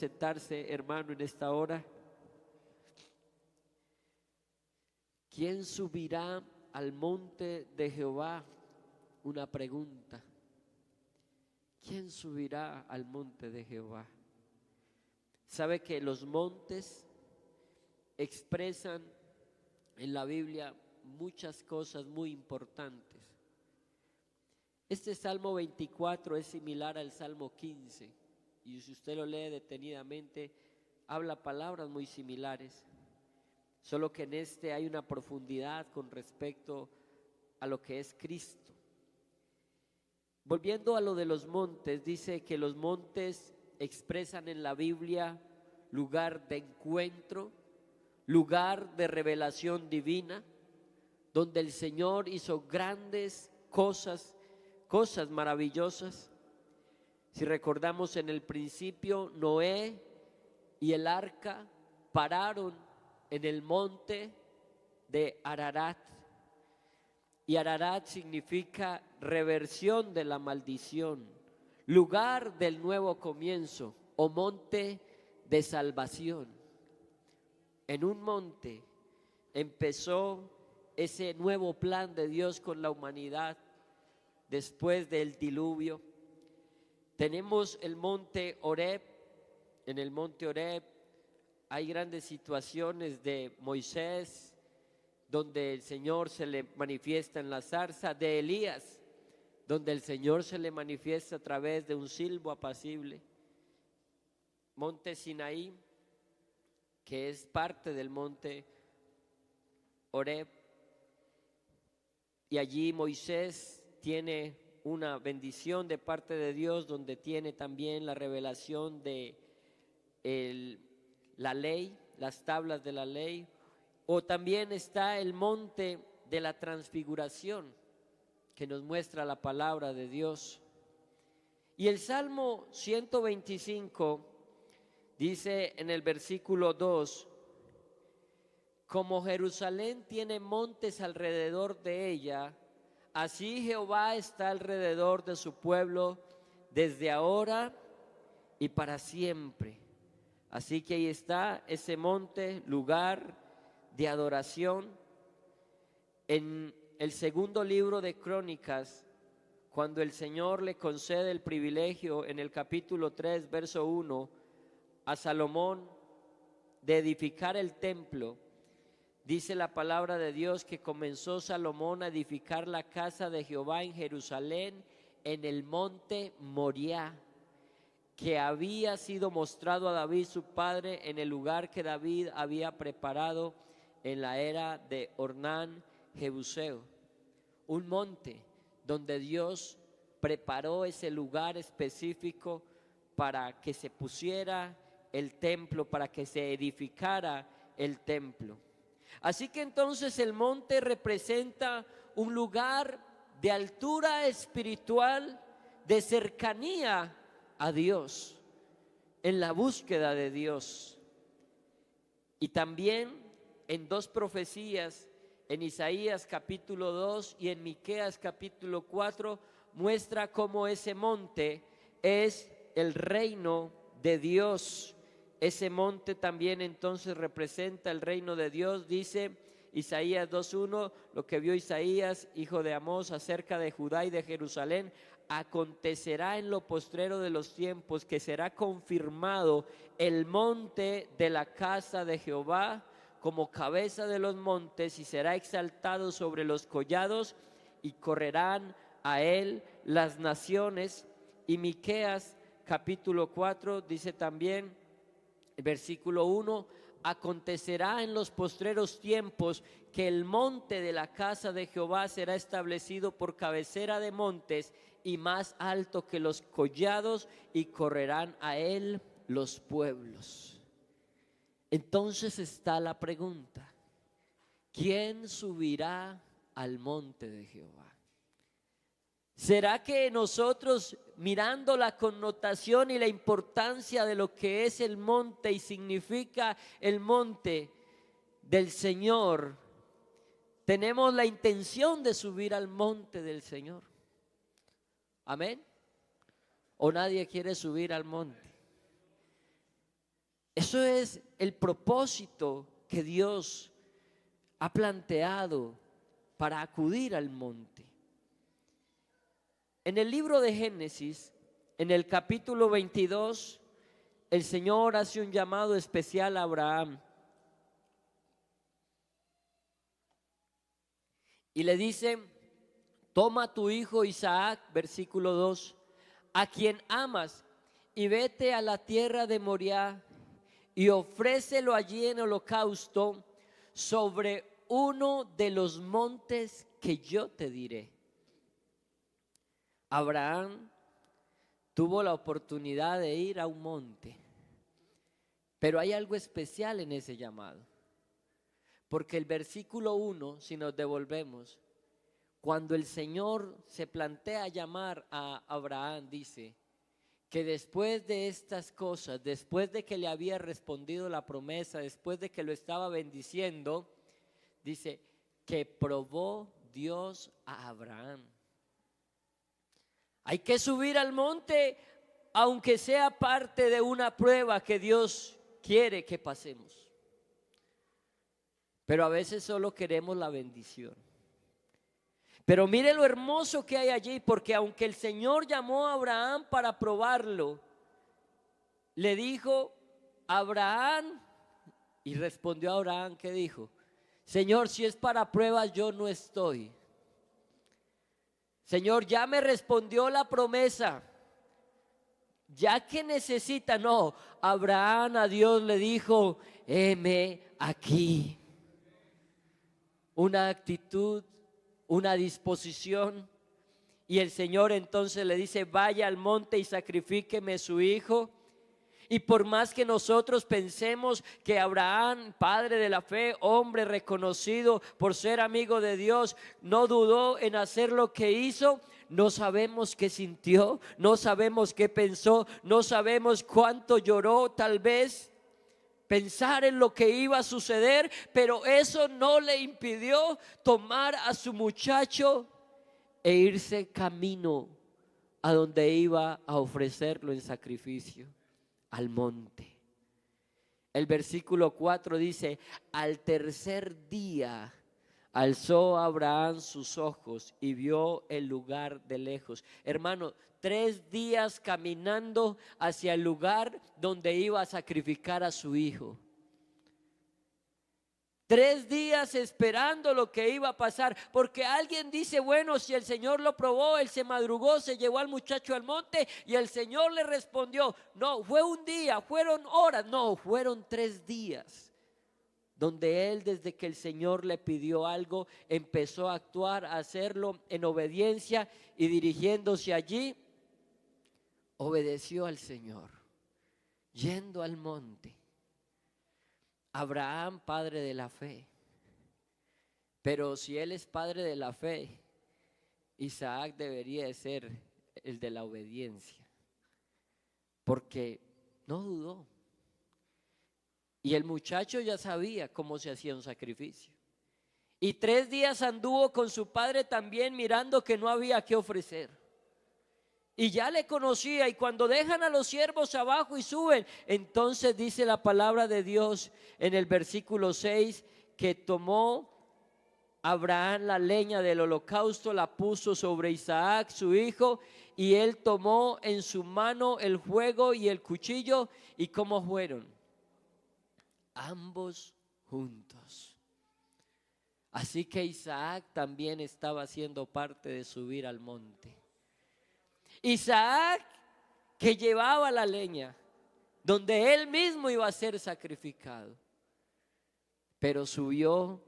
Sentarse, hermano, en esta hora. ¿Quién subirá al monte de Jehová? Una pregunta. ¿Quién subirá al monte de Jehová? Sabe que los montes expresan en la Biblia muchas cosas muy importantes. Este Salmo 24 es similar al Salmo 15. Y si usted lo lee detenidamente, habla palabras muy similares, solo que en este hay una profundidad con respecto a lo que es Cristo. Volviendo a lo de los montes, dice que los montes expresan en la Biblia lugar de encuentro, lugar de revelación divina, donde el Señor hizo grandes cosas maravillosas. Si recordamos, en el principio, Noé y el arca pararon en el monte de Ararat. Y Ararat significa reversión de la maldición, lugar del nuevo comienzo o monte de salvación. En un monte empezó ese nuevo plan de Dios con la humanidad después del diluvio. Tenemos el monte Horeb. En el monte Horeb hay grandes situaciones de Moisés, donde el Señor se le manifiesta en la zarza, de Elías, donde el Señor se le manifiesta a través de un silbo apacible. Monte Sinaí, que es parte del monte Horeb, y allí Moisés tiene una bendición de parte de Dios, donde tiene también la revelación de la ley, las tablas de la ley. O también está el monte de la transfiguración, que nos muestra la palabra de Dios. Y el Salmo 125 dice en el versículo 2: como Jerusalén tiene montes alrededor de ella, así Jehová está alrededor de su pueblo desde ahora y para siempre. Así que ahí está ese monte, lugar de adoración. En el segundo libro de Crónicas, cuando el Señor le concede el privilegio en el capítulo 3, verso 1, a Salomón de edificar el templo, dice la palabra de Dios que comenzó Salomón a edificar la casa de Jehová en Jerusalén, en el monte Moriah, que había sido mostrado a David su padre en el lugar que David había preparado en la era de Ornán Jebuseo. Un monte donde Dios preparó ese lugar específico para que se pusiera el templo, para que se edificara el templo. Así que entonces el monte representa un lugar de altura espiritual, de cercanía a Dios, en la búsqueda de Dios. Y también en dos profecías, en Isaías capítulo 2 y en Miqueas capítulo 4, muestra cómo ese monte es el reino de Dios. Ese monte también entonces representa el reino de Dios. Dice Isaías 2:1, lo que vio Isaías, hijo de Amós, acerca de Judá y de Jerusalén: acontecerá en lo postrero de los tiempos que será confirmado el monte de la casa de Jehová como cabeza de los montes, y será exaltado sobre los collados, y correrán a él las naciones. Y Miqueas capítulo 4 dice también, versículo 1: acontecerá en los postreros tiempos que el monte de la casa de Jehová será establecido por cabecera de montes y más alto que los collados, y correrán a él los pueblos. Entonces está la pregunta: ¿quién subirá al monte de Jehová? ¿Será que nosotros, mirando la connotación y la importancia de lo que es el monte y significa el monte del Señor, tenemos la intención de subir al monte del Señor? ¿Amén? ¿O nadie quiere subir al monte? Eso es el propósito que Dios ha planteado para acudir al monte. En el libro de Génesis, en el capítulo 22, el Señor hace un llamado especial a Abraham y le dice: toma a tu hijo Isaac, versículo 2, a quien amas, y vete a la tierra de Moriah y ofrécelo allí en holocausto sobre uno de los montes que yo te diré. Abraham tuvo la oportunidad de ir a un monte, pero hay algo especial en ese llamado, porque el versículo 1, si nos devolvemos, cuando el Señor se plantea llamar a Abraham, dice que después de estas cosas, después de que le había respondido la promesa, después de que lo estaba bendiciendo, dice que probó Dios a Abraham. Hay que subir al monte, aunque sea parte de una prueba que Dios quiere que pasemos. Pero a veces solo queremos la bendición. Pero mire lo hermoso que hay allí, porque aunque el Señor llamó a Abraham para probarlo, le dijo: Abraham, y respondió Abraham, ¿qué dijo? Señor, si es para pruebas, yo no estoy. Señor, ya me respondió la promesa, ya que necesita. No, Abraham a Dios le dijo: heme aquí. Una actitud, una disposición. Y el Señor entonces le dice: vaya al monte y sacrifíqueme su hijo. Y por más que nosotros pensemos que Abraham, padre de la fe, hombre reconocido por ser amigo de Dios, no dudó en hacer lo que hizo, no sabemos qué sintió, no sabemos qué pensó, no sabemos cuánto lloró, tal vez pensar en lo que iba a suceder, pero eso no le impidió tomar a su muchacho e irse camino a donde iba a ofrecerlo en sacrificio, al monte. El versículo 4 dice: al tercer día alzó Abraham sus ojos y vio el lugar de lejos. Hermano, 3 días caminando hacia el lugar donde iba a sacrificar a su hijo. 3 días esperando lo que iba a pasar, porque alguien dice: bueno, si el Señor lo probó, él se madrugó, se llevó al muchacho al monte y el Señor le respondió. No, fue un día, fueron horas, no, fueron 3 días, donde él, desde que el Señor le pidió algo, empezó a actuar, a hacerlo en obediencia, y dirigiéndose allí, obedeció al Señor, yendo al monte. Abraham, padre de la fe. Pero si él es padre de la fe, Isaac debería de ser el de la obediencia, porque no dudó. Y el muchacho ya sabía cómo se hacía un sacrificio. Y 3 días anduvo con su padre también, mirando que no había que ofrecer. Y ya le conocía. Y cuando dejan a los siervos abajo y suben, entonces dice la palabra de Dios en el versículo 6, que tomó Abraham la leña del holocausto, la puso sobre Isaac su hijo, y él tomó en su mano el fuego y el cuchillo. ¿Y cómo fueron? Ambos juntos. Así que Isaac también estaba haciendo parte de subir al monte. Isaac, que llevaba la leña, donde él mismo iba a ser sacrificado, pero subió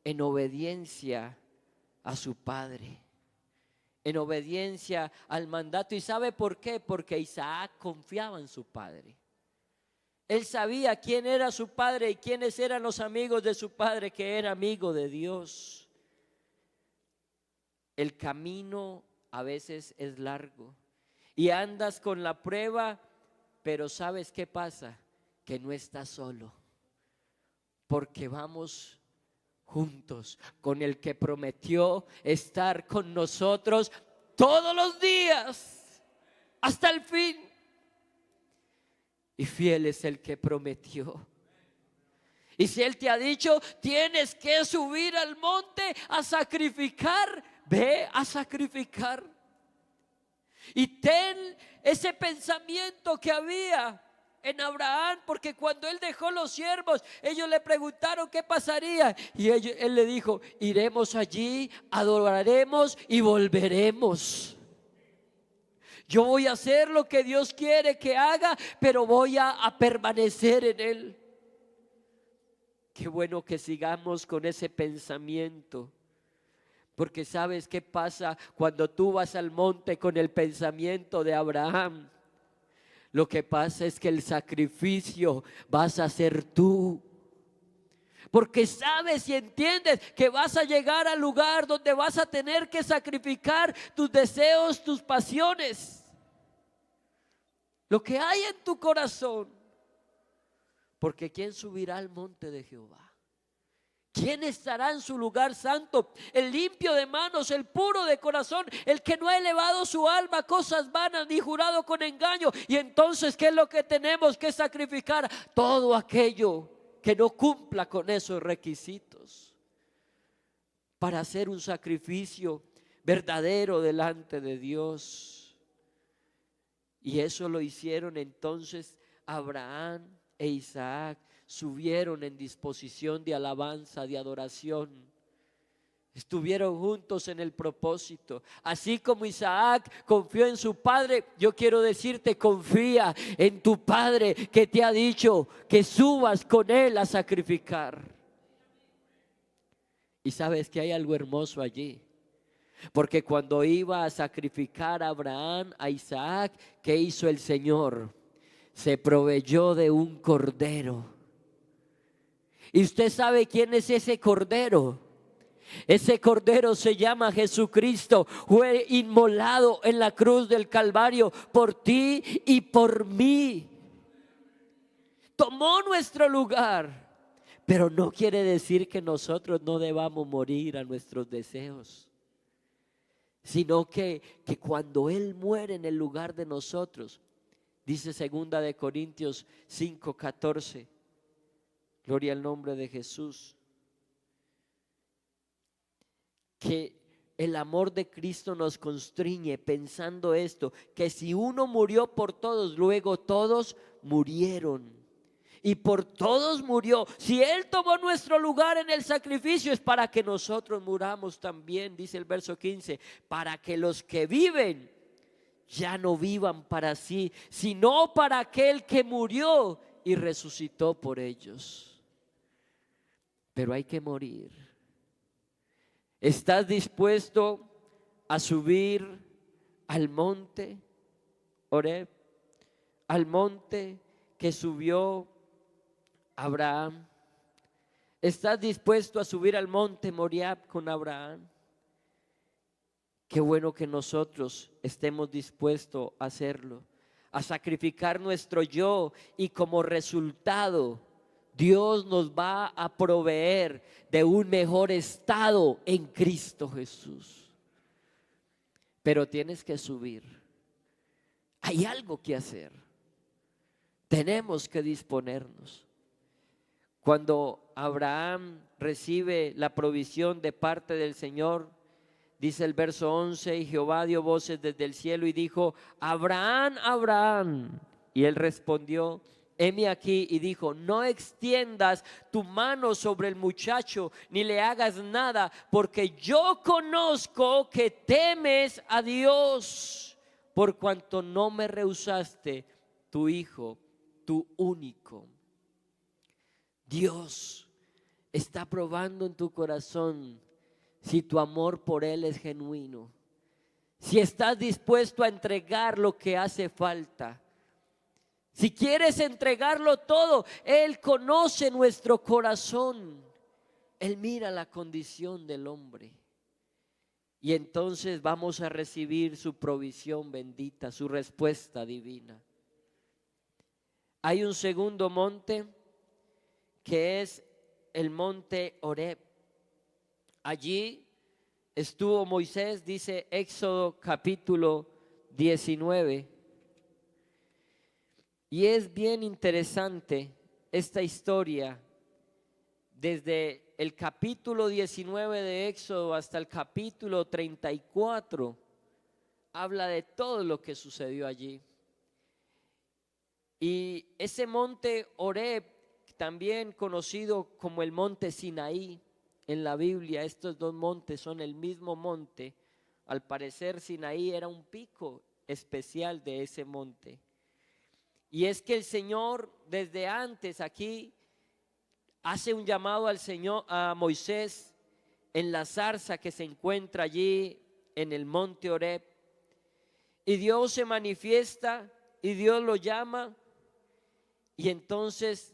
en obediencia a su padre, en obediencia al mandato. ¿Y sabe por qué? Porque Isaac confiaba en su padre. Él sabía quién era su padre y quiénes eran los amigos de su padre, que era amigo de Dios. El camino a veces es largo y andas con la prueba, pero ¿sabes qué pasa? Que no estás solo, porque vamos juntos con el que prometió estar con nosotros todos los días hasta el fin. y fiel es el que prometió. Y si Él te ha dicho, tienes que subir al monte a sacrificar, ve a sacrificar. Y ten ese pensamiento que había en Abraham, porque cuando él dejó los siervos, ellos le preguntaron qué pasaría, y él le dijo, iremos allí, adoraremos y volveremos. Yo voy a hacer lo que Dios quiere que haga, pero voy a permanecer en Él. Qué bueno que sigamos con ese pensamiento. Porque ¿sabes qué pasa cuando tú vas al monte con el pensamiento de Abraham? Lo que pasa es que el sacrificio vas a hacer tú. Porque sabes y entiendes que vas a llegar al lugar donde vas a tener que sacrificar tus deseos, tus pasiones, lo que hay en tu corazón. Porque ¿quién subirá al monte de Jehová? ¿Quién estará en su lugar santo? El limpio de manos, el puro de corazón, el que no ha elevado su alma a cosas vanas ni jurado con engaño. Y entonces, ¿qué es lo que tenemos que sacrificar? Todo aquello que no cumpla con esos requisitos para hacer un sacrificio verdadero delante de Dios. Y eso lo hicieron entonces Abraham e Isaac. Subieron en disposición de alabanza, de adoración. Estuvieron juntos en el propósito. Así como Isaac confió en su padre, yo quiero decirte, confía en tu padre que te ha dicho que subas con él a sacrificar. Y sabes que hay algo hermoso allí. Porque cuando iba a sacrificar a Abraham, a Isaac, ¿qué hizo el Señor? Se proveyó de un cordero. ¿Y usted sabe quién es ese cordero? Ese cordero se llama Jesucristo. Fue inmolado en la cruz del Calvario por ti y por mí. Tomó nuestro lugar. Pero no quiere decir que nosotros no debamos morir a nuestros deseos, sino que cuando Él muere en el lugar de nosotros, dice 2 de Corintios 5:14, gloria al nombre de Jesús, que el amor de Cristo nos constriñe pensando esto, que si uno murió por todos, luego todos murieron. Y por todos murió. Si Él tomó nuestro lugar en el sacrificio, es para que nosotros muramos también, dice el verso 15, para que los que viven ya no vivan para sí, sino para aquel que murió y resucitó por ellos. Pero hay que morir. ¿Estás dispuesto a subir al monte Oreb? Al monte que subió Abraham. ¿Estás dispuesto a subir al monte Moriah con Abraham? Qué bueno que nosotros estemos dispuestos a hacerlo, a sacrificar nuestro yo, y como resultado Dios nos va a proveer de un mejor estado en Cristo Jesús. Pero tienes que subir. Hay algo que hacer. Tenemos que disponernos. Cuando Abraham recibe la provisión de parte del Señor, dice el verso 11, y Jehová dio voces desde el cielo y dijo: Abraham, Abraham. Y él respondió: heme aquí. Y dijo: no extiendas tu mano sobre el muchacho, ni le hagas nada, porque yo conozco que temes a Dios, por cuanto no me rehusaste tu hijo, tu único. Dios está probando en tu corazón si tu amor por Él es genuino, si estás dispuesto a entregar lo que hace falta. Si quieres entregarlo todo, Él conoce nuestro corazón. Él mira la condición del hombre. Y entonces vamos a recibir su provisión bendita, su respuesta divina. Hay un segundo monte que es el monte Oreb. Allí estuvo Moisés, dice Éxodo capítulo 19. Y es bien interesante esta historia, desde el capítulo 19 de Éxodo hasta el capítulo 34, habla de todo lo que sucedió allí. Y ese monte Horeb, también conocido como el monte Sinaí en la Biblia, estos dos montes son el mismo monte. Al parecer Sinaí era un pico especial de ese monte. Y es que el Señor desde antes aquí hace un llamado al Señor, a Moisés, en la zarza que se encuentra allí en el monte Horeb. Y Dios se manifiesta y Dios lo llama. Y entonces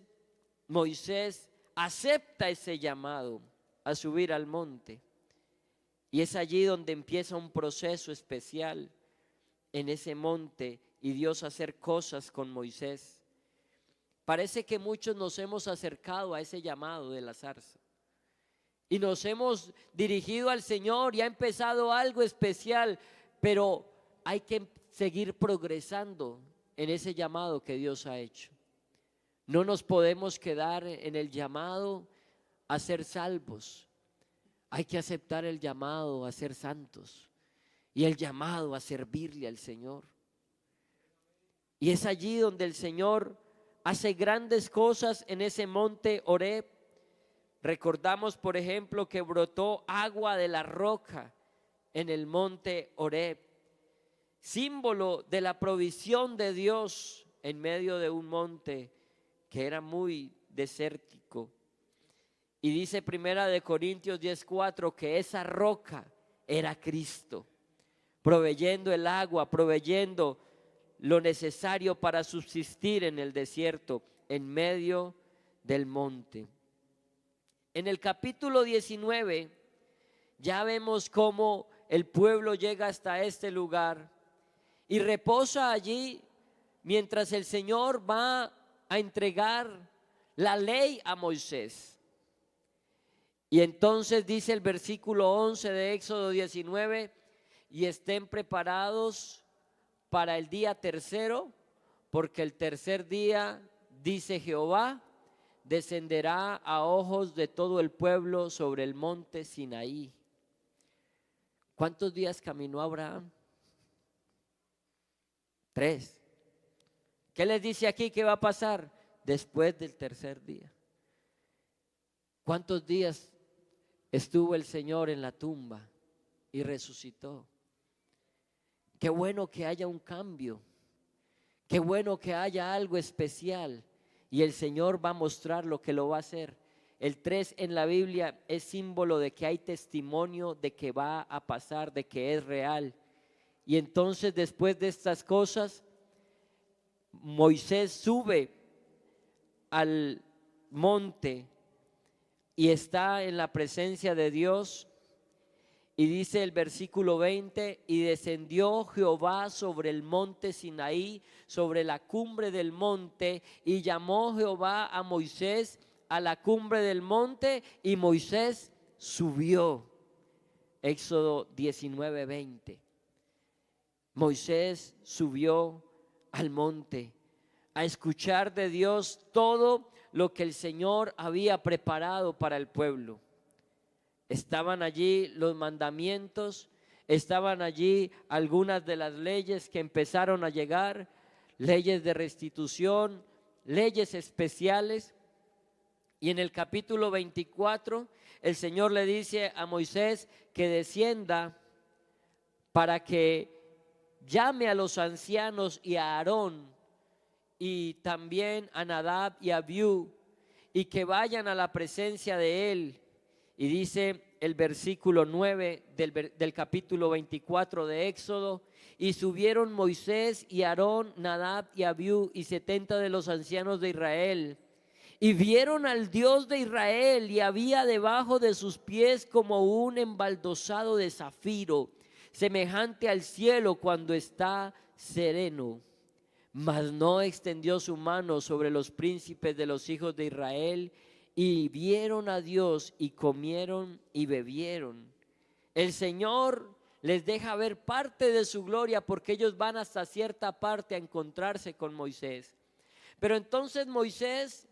Moisés acepta ese llamado a subir al monte. Y es allí donde empieza un proceso especial en ese monte y Dios hacer cosas con Moisés. Parece que muchos nos hemos acercado a ese llamado de la zarza y nos hemos dirigido al Señor y ha empezado algo especial, pero hay que seguir progresando en ese llamado que Dios ha hecho. No nos podemos quedar en el llamado a ser salvos. Hay que aceptar el llamado a ser santos y el llamado a servirle al Señor. Y es allí donde el Señor hace grandes cosas en ese monte Horeb. Recordamos, por ejemplo, que brotó agua de la roca en el monte Horeb, símbolo de la provisión de Dios en medio de un monte que era muy desértico. Y dice Primera de Corintios 10:4 que esa roca era Cristo, proveyendo el agua, proveyendo lo necesario para subsistir en el desierto, en medio del monte. En el capítulo 19 ya vemos cómo el pueblo llega hasta este lugar y reposa allí mientras el Señor va a entregar la ley a Moisés. Y entonces dice el versículo 11 de Éxodo 19: y estén preparados para el día tercero, porque el tercer día, dice Jehová, descenderá a ojos de todo el pueblo sobre el monte Sinaí. ¿Cuántos días caminó Abraham? 3. ¿Qué les dice aquí que va a pasar después del tercer día? ¿Cuántos días estuvo el Señor en la tumba y resucitó? Qué bueno que haya un cambio, qué bueno que haya algo especial y el Señor va a mostrar lo que lo va a hacer. El 3 en la Biblia es símbolo de que hay testimonio de que va a pasar, de que es real. Y entonces después de estas cosas, Moisés sube al monte y está en la presencia de Dios. Y dice el versículo 20: y descendió Jehová sobre el monte Sinaí, sobre la cumbre del monte, y llamó Jehová a Moisés a la cumbre del monte, y Moisés subió. Éxodo 19:20. Moisés subió al monte a escuchar de Dios todo lo que el Señor había preparado para el pueblo. Estaban allí los mandamientos, estaban allí algunas de las leyes que empezaron a llegar, leyes de restitución, leyes especiales. Y en el capítulo 24 el Señor le dice a Moisés que descienda para que llame a los ancianos y a Aarón y también a Nadab y a Abiú, y que vayan a la presencia de él. Y dice el versículo 9 del capítulo 24 de Éxodo: y subieron Moisés y Aarón, Nadab y Abiú y 70 de los ancianos de Israel, y vieron al Dios de Israel, y había debajo de sus pies como un embaldosado de zafiro, semejante al cielo cuando está sereno. Mas no extendió su mano sobre los príncipes de los hijos de Israel, y vieron a Dios y comieron y bebieron. El Señor les deja ver parte de su gloria porque ellos van hasta cierta parte a encontrarse con Moisés. Pero entonces Moisés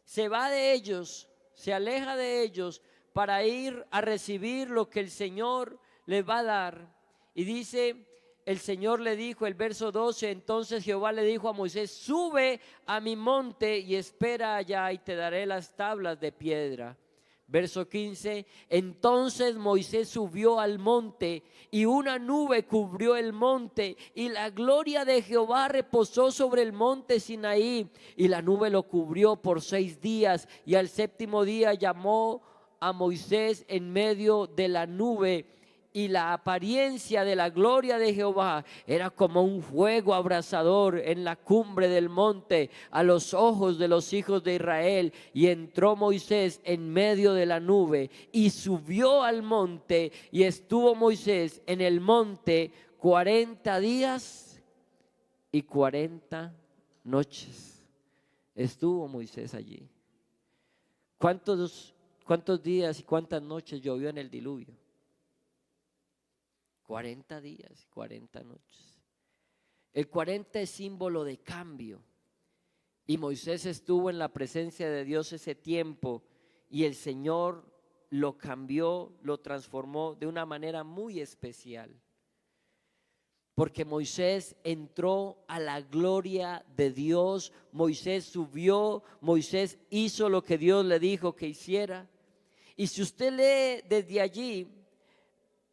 se va de ellos, se aleja de ellos para ir a recibir lo que el Señor les va a dar. Y dice, el Señor le dijo, el verso 12, entonces Jehová le dijo a Moisés, sube a mi monte y espera allá y te daré las tablas de piedra. Verso 15, entonces Moisés subió al monte y una nube cubrió el monte y la gloria de Jehová reposó sobre el monte Sinaí y la nube lo cubrió por 6 días y al 7º día llamó a Moisés en medio de la nube. Y la apariencia de la gloria de Jehová era como un fuego abrasador en la cumbre del monte a los ojos de los hijos de Israel. Y entró Moisés en medio de la nube y subió al monte y estuvo Moisés en el monte 40 días y 40 noches. Estuvo Moisés allí. ¿Cuántos días y cuántas noches llovió en el diluvio? 40 días, 40 noches. El 40 es símbolo de cambio. Y Moisés estuvo en la presencia de Dios ese tiempo y el Señor lo cambió, lo transformó de una manera muy especial. Porque Moisés entró a la gloria de Dios, Moisés subió, Moisés hizo lo que Dios le dijo que hiciera. Y si usted lee desde allí,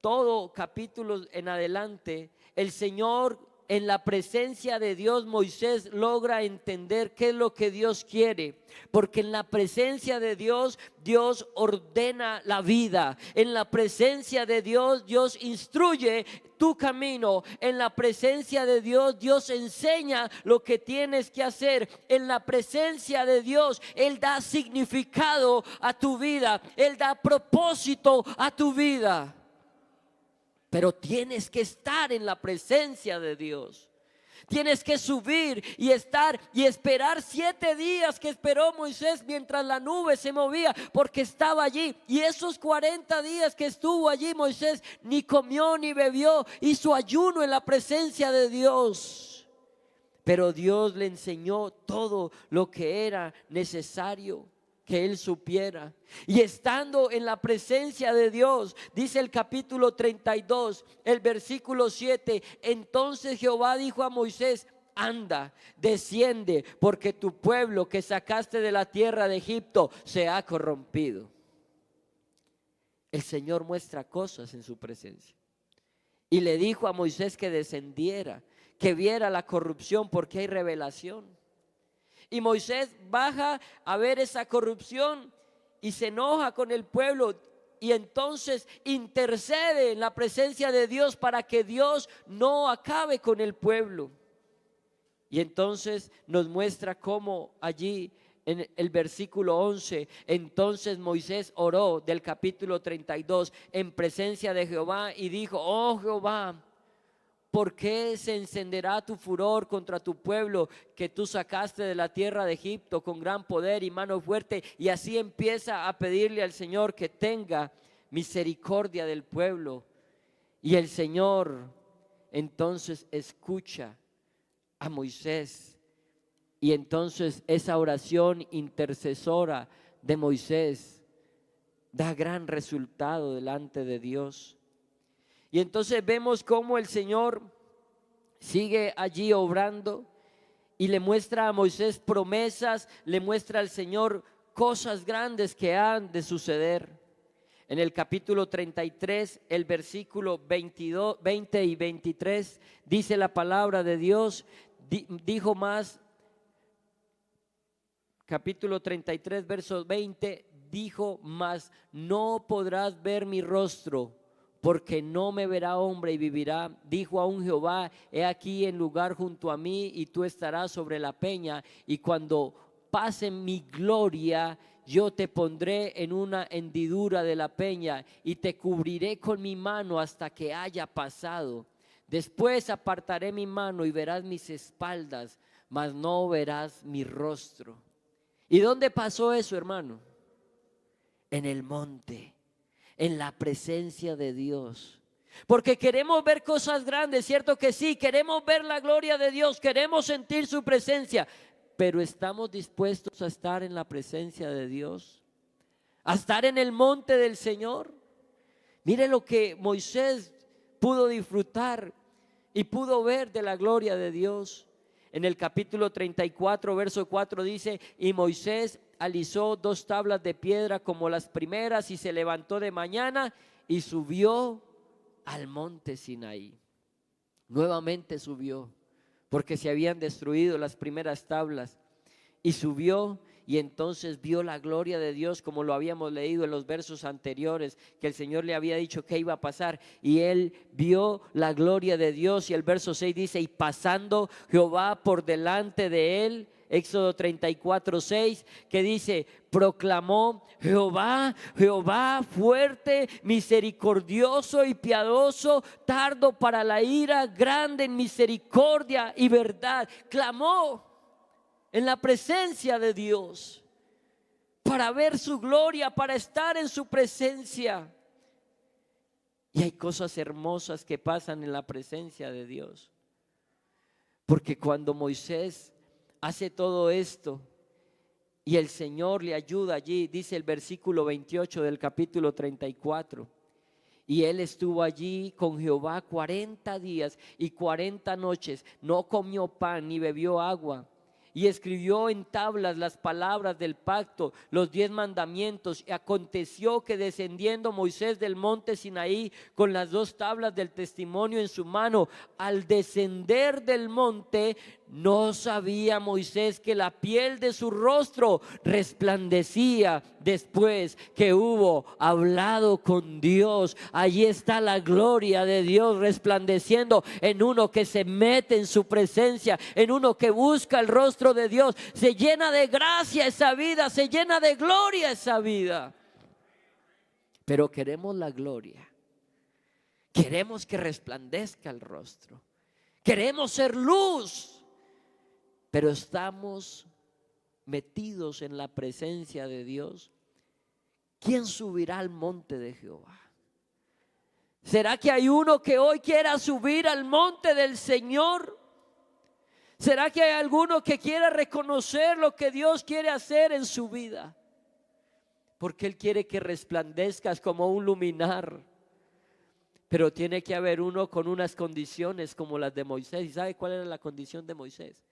todo capítulo en adelante, el Señor en la presencia de Dios, Moisés logra entender qué es lo que Dios quiere, porque en la presencia de Dios, Dios ordena la vida, en la presencia de Dios, Dios instruye tu camino, en la presencia de Dios, Dios enseña lo que tienes que hacer, en la presencia de Dios, Él da significado a tu vida, Él da propósito a tu vida. Pero tienes que estar en la presencia de Dios. Tienes que subir y estar y esperar 7 días que esperó Moisés mientras la nube se movía, porque estaba allí. Y esos 40 días que estuvo allí Moisés ni comió ni bebió, hizo ayuno en la presencia de Dios. Pero Dios le enseñó todo lo que era necesario que él supiera. Y estando en la presencia de Dios, dice el capítulo 32, el versículo 7, entonces Jehová dijo a Moisés, anda, desciende, porque tu pueblo que sacaste de la tierra de Egipto se ha corrompido. El Señor muestra cosas en su presencia. Y le dijo a Moisés que descendiera, que viera la corrupción, porque hay revelación. Y Moisés baja a ver esa corrupción y se enoja con el pueblo y entonces intercede en la presencia de Dios para que Dios no acabe con el pueblo. Y entonces nos muestra cómo allí en el versículo 11, entonces Moisés oró del capítulo 32 en presencia de Jehová y dijo, oh Jehová, ¿por qué se encenderá tu furor contra tu pueblo que tú sacaste de la tierra de Egipto con gran poder y mano fuerte? Y así empieza a pedirle al Señor que tenga misericordia del pueblo. Y el Señor entonces escucha a Moisés. Y entonces esa oración intercesora de Moisés da gran resultado delante de Dios. Y entonces vemos cómo el Señor sigue allí obrando y le muestra a Moisés promesas, le muestra al Señor cosas grandes que han de suceder. En el capítulo 33, el versículo 22, 20 y 23, dice la palabra de Dios, dijo más, capítulo 33, verso 20, dijo más, no podrás ver mi rostro, porque no me verá hombre y vivirá. Dijo aún Jehová, he aquí en lugar junto a mí y tú estarás sobre la peña, y cuando pase mi gloria, yo te pondré en una hendidura de la peña y te cubriré con mi mano hasta que haya pasado. Después apartaré mi mano y verás mis espaldas, mas no verás mi rostro. ¿Y dónde pasó eso, hermano? En el monte, en la presencia de Dios. Porque queremos ver cosas grandes, ¿cierto que sí? Queremos ver la gloria de Dios, queremos sentir su presencia. pero estamos dispuestos a estar en la presencia de Dios, a estar en el monte del Señor. Mire lo que Moisés pudo disfrutar y pudo ver de la gloria de Dios. En el capítulo 34, verso 4 dice: y Moisés alisó 2 tablas de piedra como las primeras, y se levantó de mañana y subió al monte Sinaí. Nuevamente subió, porque se habían destruido las primeras tablas, y subió. Y entonces vio la gloria de Dios, como lo habíamos leído en los versos anteriores, que el Señor le había dicho que iba a pasar, y él vio la gloria de Dios. Y el verso 6 dice: y pasando Jehová por delante de él, Éxodo 34, 6, que dice: proclamó Jehová, Jehová fuerte, misericordioso y piadoso, tardo para la ira, grande en misericordia y verdad. Clamó en la presencia de Dios, para ver su gloria, para estar en su presencia. Y hay cosas hermosas que pasan en la presencia de Dios, porque cuando Moisés hace todo esto y el Señor le ayuda allí, dice el versículo 28 del capítulo 34, y él estuvo allí con Jehová 40 días y 40 noches, no comió pan ni bebió agua. Y escribió en tablas las palabras del pacto, los 10 mandamientos. Y aconteció que descendiendo Moisés del monte Sinaí con las 2 tablas del testimonio en su mano, al descender del monte, no sabía Moisés que la piel de su rostro resplandecía después que hubo hablado con Dios. Allí está la gloria de Dios resplandeciendo en uno que se mete en su presencia, en uno que busca el rostro de Dios. Se llena de gracia esa vida, se llena de gloria esa vida. Pero queremos la gloria, queremos que resplandezca el rostro, queremos ser luz, pero estamos metidos en la presencia de Dios. ¿Quién subirá al monte de Jehová? ¿Será que hay uno que hoy quiera subir al monte del Señor? ¿Será que hay alguno que quiera reconocer lo que Dios quiere hacer en su vida? Porque Él quiere que resplandezcas como un luminar. Pero tiene que haber uno con unas condiciones como las de Moisés. ¿Y sabe cuál era la condición de Moisés?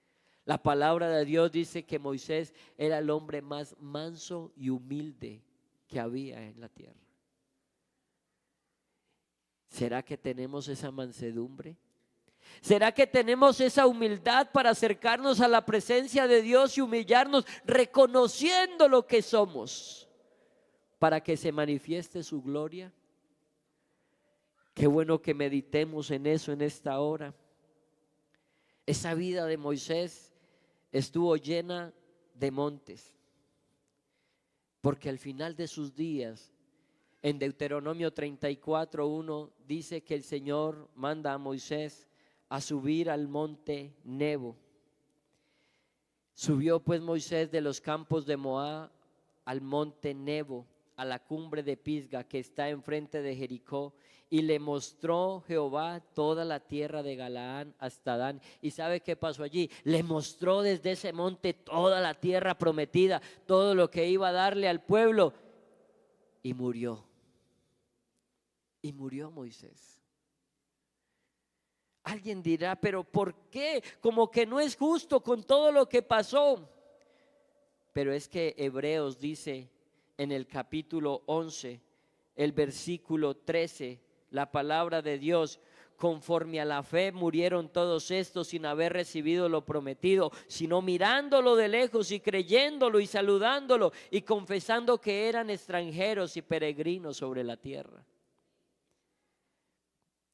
La palabra de Dios dice que Moisés era el hombre más manso y humilde que había en la tierra. ¿Será que tenemos esa mansedumbre? ¿Será que tenemos esa humildad para acercarnos a la presencia de Dios y humillarnos, reconociendo lo que somos, para que se manifieste su gloria? Qué bueno que meditemos en eso en esta hora. Esa vida de Moisés estuvo llena de montes, porque al final de sus días, en Deuteronomio 34:1 dice que el Señor manda a Moisés a subir al monte Nebo. Subió pues Moisés de los campos de Moab al monte Nebo, a la cumbre de Pisga que está enfrente de Jericó, y le mostró Jehová toda la tierra de Galaad hasta Dan. ¿Y sabe qué pasó allí? Le mostró desde ese monte toda la tierra prometida, todo lo que iba a darle al pueblo, y murió. Y murió Moisés. Alguien dirá: pero ¿por qué? Como que no es justo con todo lo que pasó. Pero es que Hebreos dice en el capítulo 11, el versículo 13, la palabra de Dios: conforme a la fe murieron todos estos sin haber recibido lo prometido, sino mirándolo de lejos y creyéndolo y saludándolo y confesando que eran extranjeros y peregrinos sobre la tierra.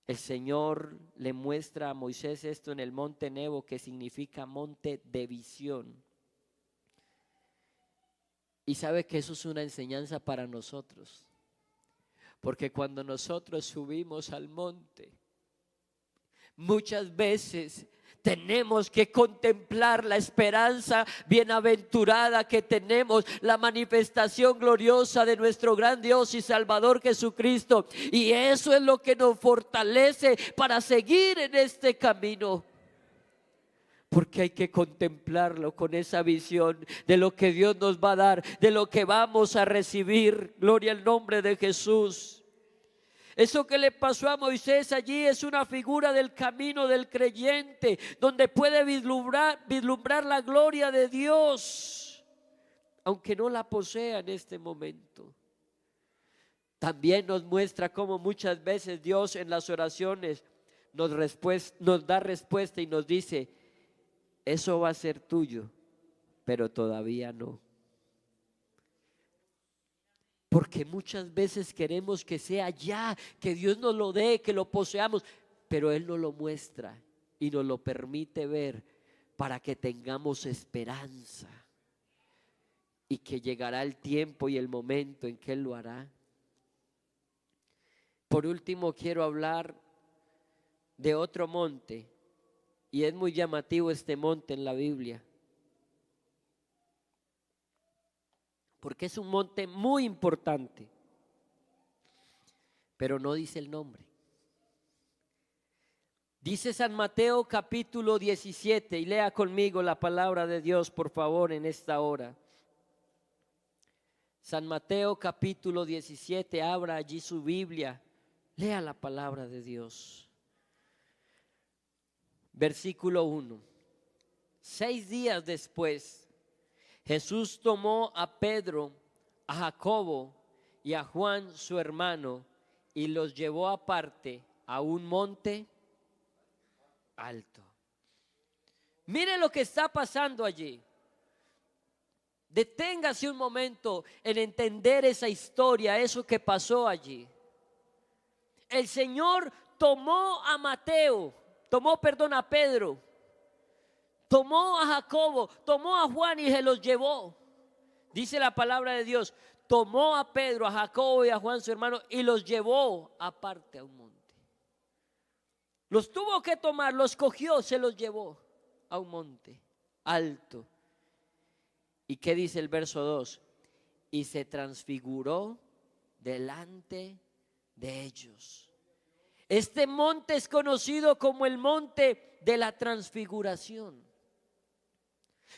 El Señor le muestra a Moisés esto en el monte Nebo, que significa monte de visión. Y sabe que eso es una enseñanza para nosotros, porque cuando nosotros subimos al monte, muchas veces tenemos que contemplar la esperanza bienaventurada que tenemos, la manifestación gloriosa de nuestro gran Dios y Salvador Jesucristo. Y eso es lo que nos fortalece para seguir en este camino. porque hay que contemplarlo con esa visión de lo que Dios nos va a dar, de lo que vamos a recibir. Gloria al nombre de Jesús. Eso que le pasó a Moisés allí es una figura del camino del creyente, donde puede vislumbrar la gloria de Dios, aunque no la posea en este momento. También nos muestra cómo muchas veces Dios en las oraciones nos da respuesta y nos dice: eso va a ser tuyo, pero todavía no. Porque muchas veces queremos que sea ya, que Dios nos lo dé, que lo poseamos, pero Él nos lo muestra y nos lo permite ver para que tengamos esperanza, y que llegará el tiempo y el momento en que Él lo hará. Por último, quiero hablar de otro monte, y es muy llamativo este monte en la Biblia, porque es un monte muy importante, pero no dice el nombre. Dice San Mateo capítulo 17, y lea conmigo la palabra de Dios, por favor, en esta hora. San Mateo capítulo 17, abra allí su Biblia, lea la palabra de Dios. Versículo 1. 6 días después, Jesús tomó a Pedro, a Jacobo y a Juan su hermano, y los llevó aparte a un monte alto. Mire lo que está pasando allí. Deténgase un momento en entender esa historia, eso que pasó allí. El Señor tomó a Pedro, tomó a Jacobo, tomó a Juan y se los llevó. Dice la palabra de Dios: tomó a Pedro, a Jacobo y a Juan su hermano, y los llevó aparte a un monte. Los tuvo que tomar, los cogió, se los llevó a un monte alto. ¿Y qué dice el verso 2? Y se transfiguró delante de ellos. Este monte es conocido como el monte de la transfiguración.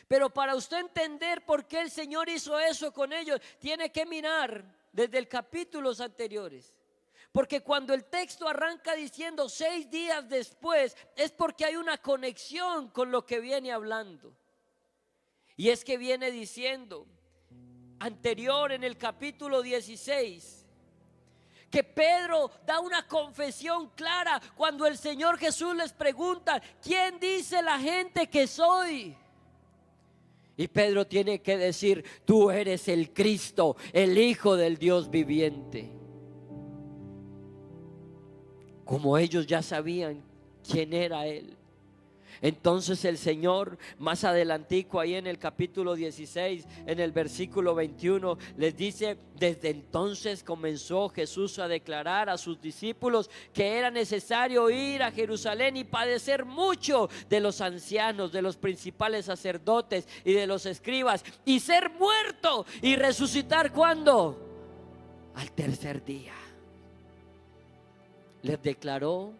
Pero para usted entender por qué el Señor hizo eso con ellos, tiene que mirar desde el capítulos anteriores. Porque cuando el texto arranca diciendo 6 días después, es porque hay una conexión con lo que viene hablando. Y es que viene diciendo anterior en el capítulo 16 que Pedro da una confesión clara cuando el Señor Jesús les pregunta: ¿quién dice la gente que soy? Y Pedro tiene que decir: tú eres el Cristo, el Hijo del Dios viviente. Como ellos ya sabían quién era Él. Entonces el Señor, más adelantico ahí en el capítulo 16, en el versículo 21, les dice: desde entonces comenzó Jesús a declarar a sus discípulos que era necesario ir a Jerusalén y padecer mucho de los ancianos, de los principales sacerdotes y de los escribas, y ser muerto y resucitar. ¿Cuándo? Al tercer día. Les declaró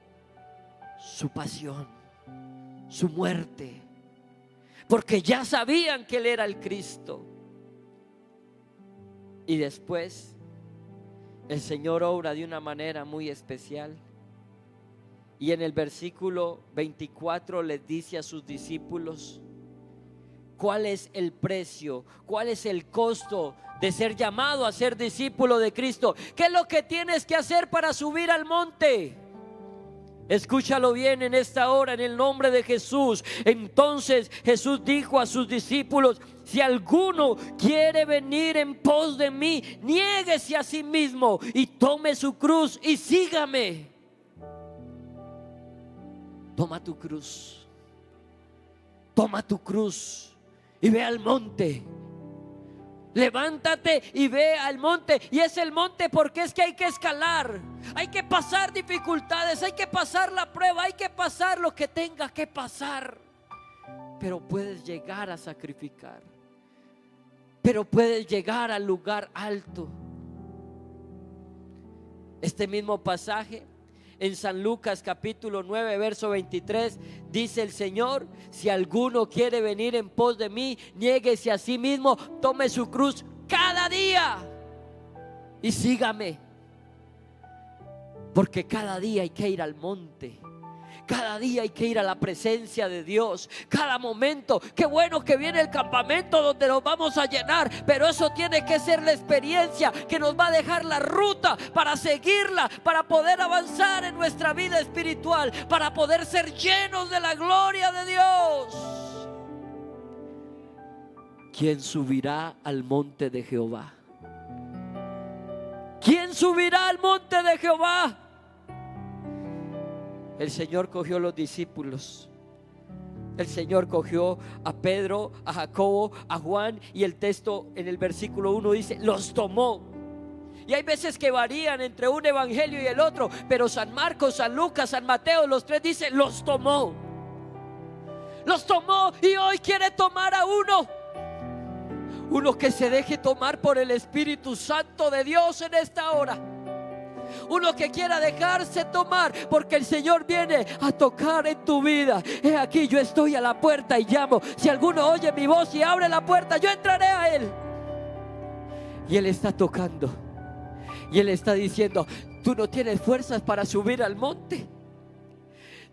su pasión, su muerte, porque ya sabían que Él era el Cristo. Y después el Señor obra de una manera muy especial, y en el versículo 24 les dice a sus discípulos cuál es el precio, cuál es el costo de ser llamado a ser discípulo de Cristo. ¿Qué es lo que tienes que hacer para subir al monte? Escúchalo bien en esta hora, en el nombre de Jesús. Entonces Jesús dijo a sus discípulos: si alguno quiere venir en pos de mí, niéguese a sí mismo y tome su cruz y sígame. Toma tu cruz, toma tu cruz y ve al monte. Levántate y ve al monte. Y es el monte porque es que hay que escalar, hay que pasar dificultades, hay que pasar la prueba, hay que pasar lo que tenga que pasar. Pero puedes llegar a sacrificar, pero puedes llegar al lugar alto. Este mismo pasaje en San Lucas capítulo 9 verso 23, dice el Señor: si alguno quiere venir en pos de mí, niéguese a sí mismo, tome su cruz cada día y sígame. Porque cada día hay que ir al monte, cada día hay que ir a la presencia de Dios, cada momento. Qué bueno que viene el campamento donde nos vamos a llenar, pero eso tiene que ser la experiencia que nos va a dejar la ruta para seguirla, para poder avanzar en nuestra vida espiritual, para poder ser llenos de la gloria de Dios. ¿Quién subirá al monte de Jehová? ¿Quién subirá al monte de Jehová? El Señor cogió los discípulos. El Señor cogió a Pedro, a Jacobo, a Juan, y el texto en el versículo 1 dice: los tomó. Y hay veces que varían entre un evangelio y el otro, pero San Marcos, San Lucas, San Mateo, los tres dicen: los tomó. Los tomó, y hoy quiere tomar a uno que se deje tomar por el Espíritu Santo de Dios en esta hora. Uno que quiera dejarse tomar, porque el Señor viene a tocar en tu vida. He aquí, yo estoy a la puerta y llamo. Si alguno oye mi voz y abre la puerta, yo entraré a él. Y Él está tocando, y Él está diciendo: tú no tienes fuerzas para subir al monte.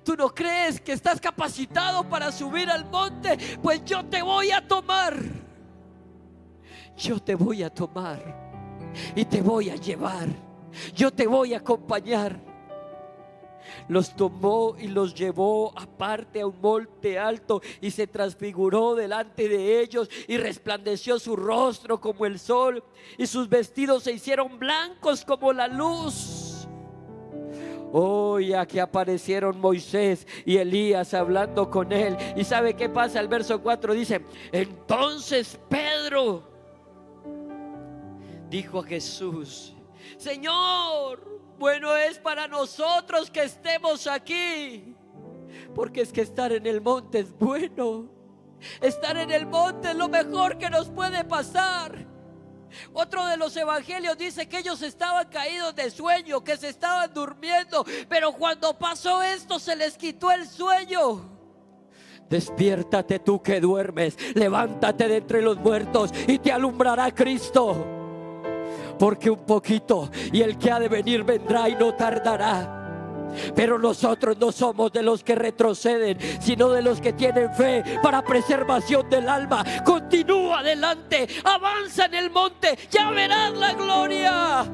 Tú no crees que estás capacitado para subir al monte. Pues yo te voy a tomar. Yo te voy a tomar y te voy a llevar. Yo te voy a acompañar. Los tomó y los llevó aparte a un monte alto, y se transfiguró delante de ellos, y resplandeció su rostro como el sol, y sus vestidos se hicieron blancos como la luz. Oh, ya que aparecieron Moisés y Elías hablando con él. ¿Y sabe qué pasa? El verso 4 dice: entonces Pedro dijo a Jesús: Señor, bueno es para nosotros que estemos aquí, porque es que estar en el monte es bueno. Estar en el monte es lo mejor que nos puede pasar. Otro de los evangelios dice que ellos estaban caídos de sueño, que se estaban durmiendo, pero cuando pasó esto se les quitó el sueño. Despiértate tú que duermes, levántate de entre los muertos y te alumbrará Cristo. Porque un poquito y el que ha de venir vendrá y no tardará. Pero nosotros no somos de los que retroceden, sino de los que tienen fe para preservación del alma. Continúa adelante, avanza en el monte, ya verás la gloria.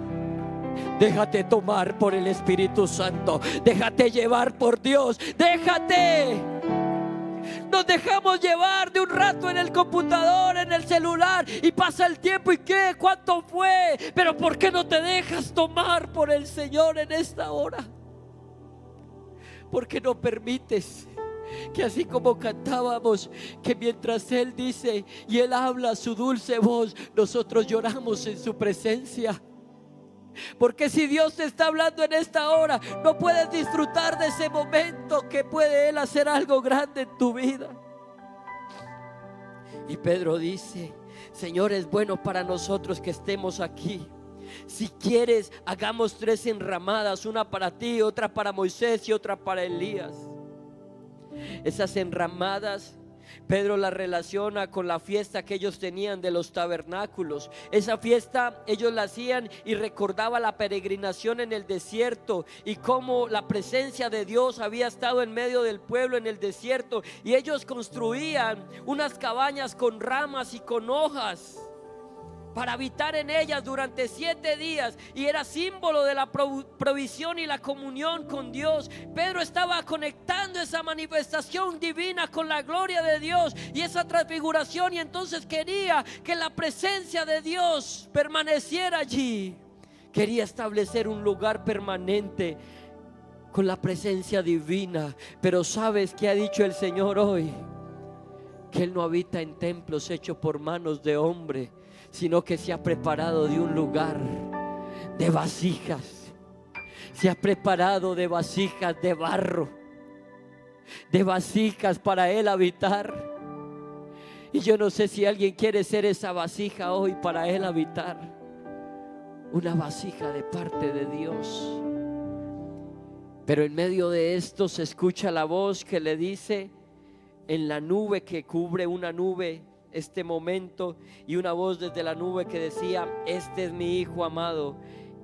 Déjate tomar por el Espíritu Santo, déjate llevar por Dios, déjate. Nos dejamos llevar de un rato en el computador, en el celular, y pasa el tiempo y ¿qué? ¿Cuánto fue? Pero ¿por qué no te dejas tomar por el Señor en esta hora? ¿Por qué no permites que así como cantábamos, que mientras Él dice y Él habla su dulce voz, nosotros lloramos en su presencia? Porque si Dios te está hablando en esta hora, no puedes disfrutar de ese momento que puede Él hacer algo grande en tu vida. Y Pedro dice: Señor, es bueno para nosotros que estemos aquí. Si quieres, hagamos 3 enramadas, una para ti, otra para Moisés y otra para Elías. Esas enramadas Pedro la relaciona con la fiesta que ellos tenían de los tabernáculos. Esa fiesta ellos la hacían y recordaba la peregrinación en el desierto y cómo la presencia de Dios había estado en medio del pueblo en el desierto, y ellos construían unas cabañas con ramas y con hojas para habitar en ellas durante 7 días, y era símbolo de la provisión y la comunión con Dios. Pedro estaba conectando esa manifestación divina con la gloria de Dios y esa transfiguración, y entonces quería que la presencia de Dios permaneciera allí. Quería establecer un lugar permanente con la presencia divina. Pero ¿sabes qué ha dicho el Señor hoy? Que Él no habita en templos hechos por manos de hombre, sino que se ha preparado de un lugar de vasijas. Se ha preparado de vasijas de barro, de vasijas para Él habitar. Y yo no sé si alguien quiere ser esa vasija hoy para Él habitar. Una vasija de parte de Dios. Pero en medio de esto se escucha la voz que le dice en la nube, que cubre una nube este momento, y una voz desde la nube que decía: este es mi Hijo amado,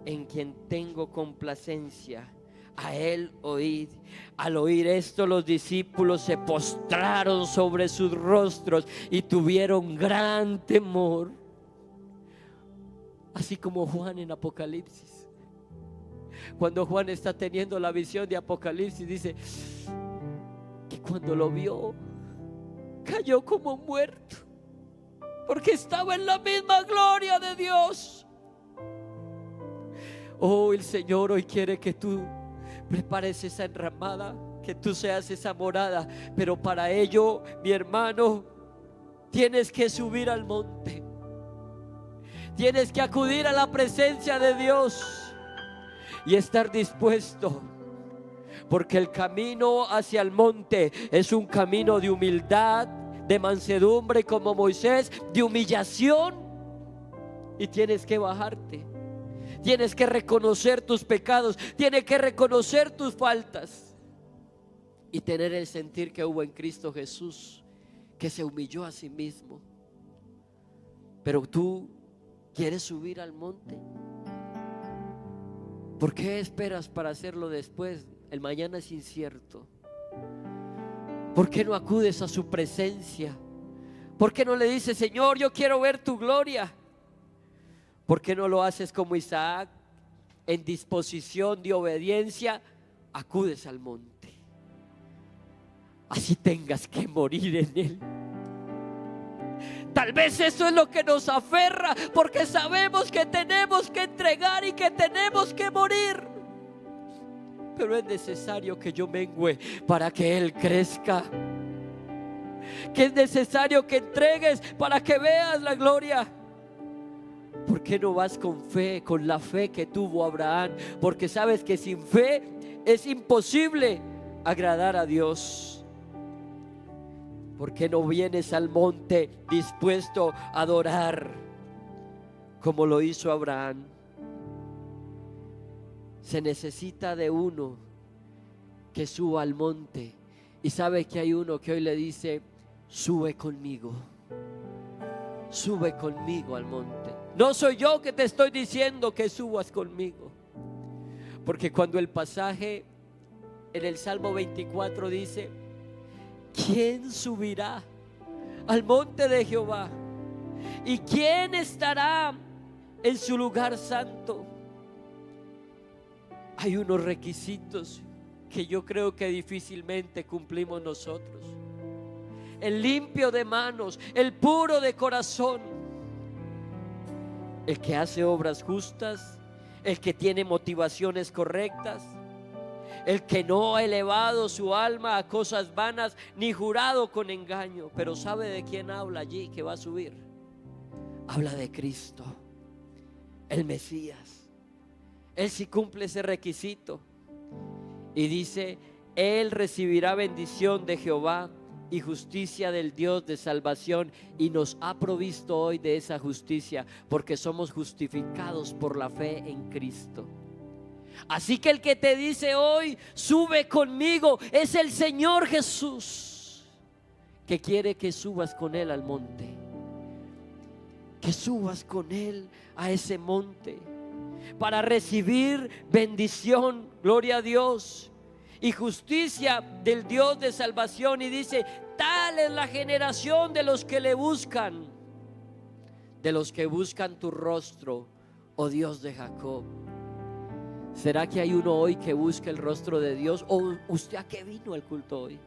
en quien tengo complacencia, a él oíd. Al oír esto, los discípulos se postraron sobre sus rostros y tuvieron gran temor, así como Juan en Apocalipsis. Cuando Juan está teniendo la visión de Apocalipsis, dice que cuando lo vio cayó como muerto, porque estaba en la misma gloria de Dios. Oh, el Señor hoy quiere que tú prepares esa enramada, que tú seas esa morada, pero para ello, mi hermano, tienes que subir al monte, tienes que acudir a la presencia de Dios y estar dispuesto, porque el camino hacia el monte es un camino de humildad, de mansedumbre, como Moisés, de humillación, y tienes que bajarte, tienes que reconocer tus pecados, tienes que reconocer tus faltas y tener el sentir que hubo en Cristo Jesús, que se humilló a sí mismo. Pero tú quieres subir al monte. ¿Por qué esperas para hacerlo después? El mañana es incierto. ¿Por qué no acudes a su presencia? ¿Por qué no le dices: Señor, yo quiero ver tu gloria? ¿Por qué no lo haces como Isaac, en disposición de obediencia? Acudes al monte, así tengas que morir en él. Tal vez eso es lo que nos aferra, porque sabemos que tenemos que entregar y que tenemos que morir. Pero es necesario que yo mengüe para que Él crezca, que es necesario que entregues para que veas la gloria. ¿Por qué no vas con fe, con la fe que tuvo Abraham? Porque sabes que sin fe es imposible agradar a Dios. ¿Por qué no vienes al monte dispuesto a adorar como lo hizo Abraham? Se necesita de uno que suba al monte. Y sabe que hay uno que hoy le dice: sube conmigo al monte. No soy yo que te estoy diciendo que subas conmigo, porque cuando el pasaje en el Salmo 24 dice: ¿quién subirá al monte de Jehová? ¿Y quién estará en su lugar santo? Hay unos requisitos que yo creo que difícilmente cumplimos nosotros: el limpio de manos, el puro de corazón, el que hace obras justas, el que tiene motivaciones correctas, el que no ha elevado su alma a cosas vanas, ni jurado con engaño. Pero ¿sabe de quién habla allí que va a subir? Habla de Cristo, el Mesías. Él sí cumple ese requisito. Y dice: Él recibirá bendición de Jehová y justicia del Dios de salvación. Y nos ha provisto hoy de esa justicia, porque somos justificados por la fe en Cristo. Así que el que te dice hoy: sube conmigo, es el Señor Jesús, que quiere que subas con Él al monte, que subas con Él a ese monte para recibir bendición, gloria a Dios, y justicia del Dios de salvación. Y dice: tal es la generación de los que le buscan, de los que buscan tu rostro, oh Dios de Jacob. ¿Será que hay uno hoy que busca el rostro de Dios? ¿O usted a qué vino al culto hoy?